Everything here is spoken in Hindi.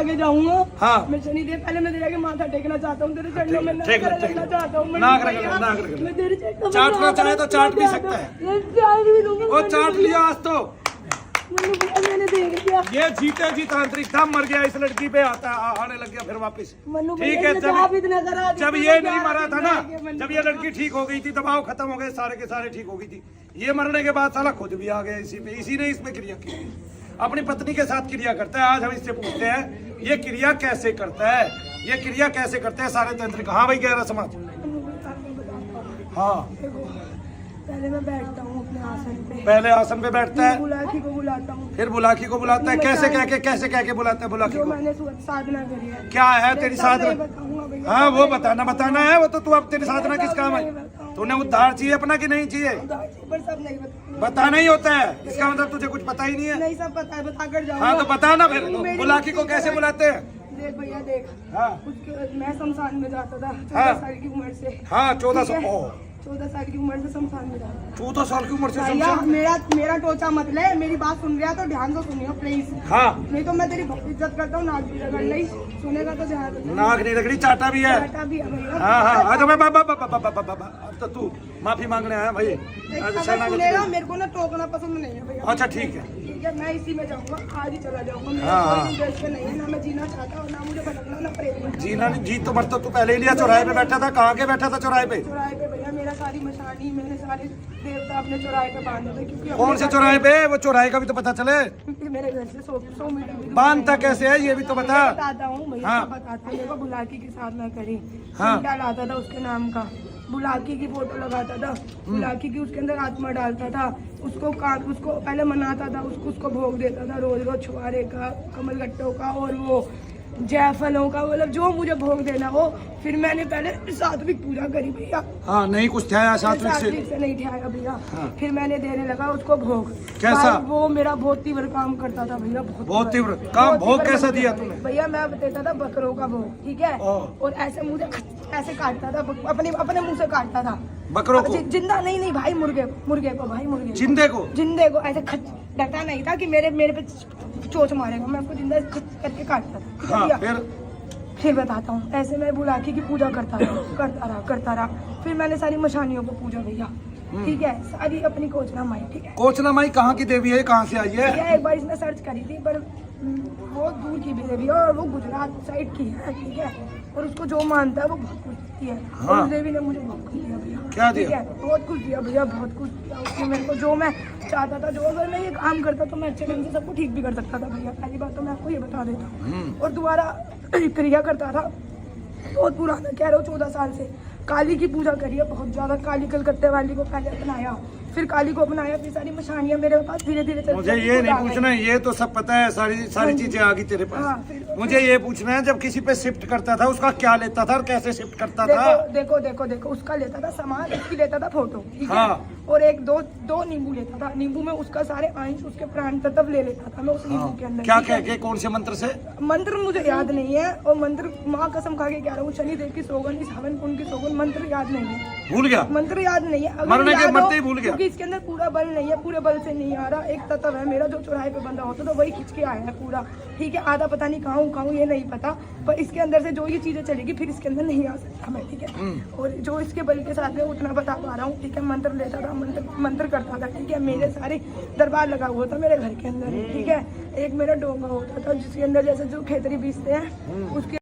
आगे जाऊंगा। हाँ मैं शनिदेव पहले मैं तेरे आगे माथा टेकना चाहता हूँ, तेरे चरणों में ठीक है, लगना चाहता हूँ। नाक रगड़ मैं तेरे चरणों में चाटना चाहे तो चाट भी सकता है। चाट भी लूंगा। वो चाट लिया आज तो। मैंने देख लिया। ये जीते जी तांत्रिक था, मर गया, इस लड़की पे आने लग गया फिर वापस। ठीक है, जब ये नहीं मरा था ना, जब ये लड़की ठीक हो गई थी, दबाव खत्म हो गए, सारे के सारे ठीक हो गई थी। ये मरने के बाद साला खुद भी आ गया इसी पे, इसी ने इसमें क्रिया की, अपनी पत्नी के साथ क्रिया करता है। आज हम इससे पूछते हैं ये क्रिया कैसे करता है, ये क्रिया कैसे करते हैं सारे तांत्रिक। हाँ भाई, गहरा समाज। हाँ, पहले मैं बैठता हूँ अपने आसन पे, पहले आसन पे बैठता है, बुलाकी को बुलाता हूँ, फिर बुलाकी को बुलाता है। कैसे कह के बुलाता है बुलाकी को? मैंने साधना करी है। क्या है तेरी साधना? हाँ वो बताना है। वो तो तू अब तेरी साधना किस काम है? तूने उद्धार चाहिए अपना कि नहीं चाहिए? पर सब नहीं बताना ही होता है, इसका मतलब तुझे कुछ पता ही नहीं है। नहीं, सब पता है, बता कर जाऊंगा। हाँ तो बता ना फिर, बुलाकी को कैसे बुलाते हैं? देख भैया देख, हाँ मैं शमशान में जाता था 14 साल की उम्र से। हाँ 14 साल की उम्र से शमशान में जाता। 14 साल की उम्र से भैया मेरा टोचा मत ले, मेरी बात सुन रहा तो ध्यान से सुनियो प्लीज। हाँ नहीं तो मैं तेरी बहुत इज्जत करता हूँ, नाक भी रगड़ नहीं, सुनेगा तो ध्यान से। नाक नहीं रगड़ी, चाटा भी है। चाटा भी है भैया। हाँ आज मैं अब तो तू माफी मांगने आया भाई। सुनेगा, मेरे को ना टोकना पसंद नहीं है भैया। अच्छा ठीक है, मैं इसी में जाऊंगा, आज ही चला जाऊंगा। हाँ नहीं है ना, मैं जीना चाहता हूँ ना, मुझे भटकना ना प्रेम। जीना नहीं, जीत तो मरता तू पहले ही लिया। चौराहे पे बैठा था, कहाँ के बैठा था? चौराहे पे। चौराहे पे भैया मेरा सारी मशानी, मैंने सारे देवता अपने चौराहे पे बांधे थे। क्योंकि कौन से चौराहे पे? वो चौराहे का भी तो पता चले। क्योंकि मेरे घर से 100 मीटर बांधता कैसे है ये भी तो बता। बताता हूँ भैया। हाँ। बताता हूँ। मेरे को बुलाकी की साधना करी। हाँ। लाता था उसके नाम का, बुलाकी की फोटो लगाता था, बुलाकी की उसके अंदर आत्मा डालता था, उसको पहले मनाता था, उसको भोग देता था रोज छुआरे का, कमल गट्टों का और वो जयफलों का, मतलब जो मुझे भोग देना हो। फिर मैंने पहले सात्विक पूजा करी भैया। हाँ नहीं कुछ ठहरा सात्विक से नहीं ठहरा भैया। हाँ। फिर मैंने देने लगा उसको भोग। कैसा? वो मेरा बहुत तीव्र काम करता था भैया, बहुत तीव्र काम। भोग कैसा दिया तूने? भैया मैं देता था बकरों का भोग, ठीक है, और ऐसे मुझे ऐसे काटता था, अपने मुंह से काटता था बकरों को। जिंदा नहीं भाई, मुर्गे को भाई, मुर्गे जिंदे को ऐसे डरता नहीं था कि मेरे पे चोट मारेगा, मैं उसको जिंदा करके काटता था। हाँ, फिर बताता हूँ। ऐसे मैं बुलाकी की पूजा करता रहा। फिर मैंने सारी मशानियों को पूजा भैया, ठीक है, सारी अपनी कोचना माई, ठीक है। कोचना माई कहाँ की देवी है, कहाँ से आई है? एक बार इसने सर्च करी थी, पर वो दूर की भी देवी है और वो गुजरात साइड की है, ठीक है, और उसको जो मानता है वो बहुत कुछ देती है। हाँ। उस देवी ने मुझे बहुत कुछ दिया भैया। क्या दिया? बहुत कुछ दिया भैया, बहुत कुछ दिया उसने मेरे को। जो मैं चाहता था, जो अगर मैं ये काम करता तो मैं अच्छे ढंग से सबको ठीक भी कर सकता था भैया। पहली बात तो मैं आपको ये बता देता हूँ। और दोबारा क्रिया करता था, बहुत पुराना कह रहा हूँ, 14 साल से। काली की पूजा करी है बहुत ज्यादा। काली कलकत्ते वाली को पहले अपनाया, फिर काली को अपनाया, फिर सारी मशानियां मेरे पास धीरे धीरे। मुझे ये नहीं पूछना है, ये तो सब पता है, सारी चीजें आ गई तेरे पास। हाँ, मुझे ये पूछना है, जब किसी पे शिफ्ट करता था उसका क्या लेता था और कैसे शिफ्ट करता था? देखो उसका लेता था सामान, इसकी लेता था फोटो, ठीक है। हाँ। और एक दो नींबू लेता था, नींबू में उसका सारे अंश, उसके प्राण तत्व ले लेता था मैं उस नींबू के अंदर। क्या कह के, कौन से मंत्र से? मंत्र मुझे याद नहीं है, और मंत्र माँ कसम खा के कह रहा हूँ, शनिदेव की सौगन, इस हवन कुंड की सौगन, मंत्र याद नहीं है। भूल गया? मंत्र याद नहीं है, मरने के मरते ही भूल गया, क्योंकि इसके अंदर पूरा बल नहीं है, पूरे बल से नहीं आ रहा। एक तत्व है मेरा जो चौराहे पे बंधा होता तो वही खिंच के आया है पूरा, ठीक है। आधा पता नहीं कहाँ ये नहीं पता, पर इसके अंदर से जो ये चीजें चलेगी फिर इसके अंदर नहीं आ सकता मैं, ठीक है। और जो इसके बल के साथ में उतना बता पा रहा हूँ, ठीक है। मंत्र लेता था, मंत्र करता था, ठीक है। मेरे सारे दरबार लगा हुआ था मेरे घर के अंदर, ठीक है। एक मेरा डोंगा होता था जिसके अंदर जैसे जो खेतरी बीजते हैं उसके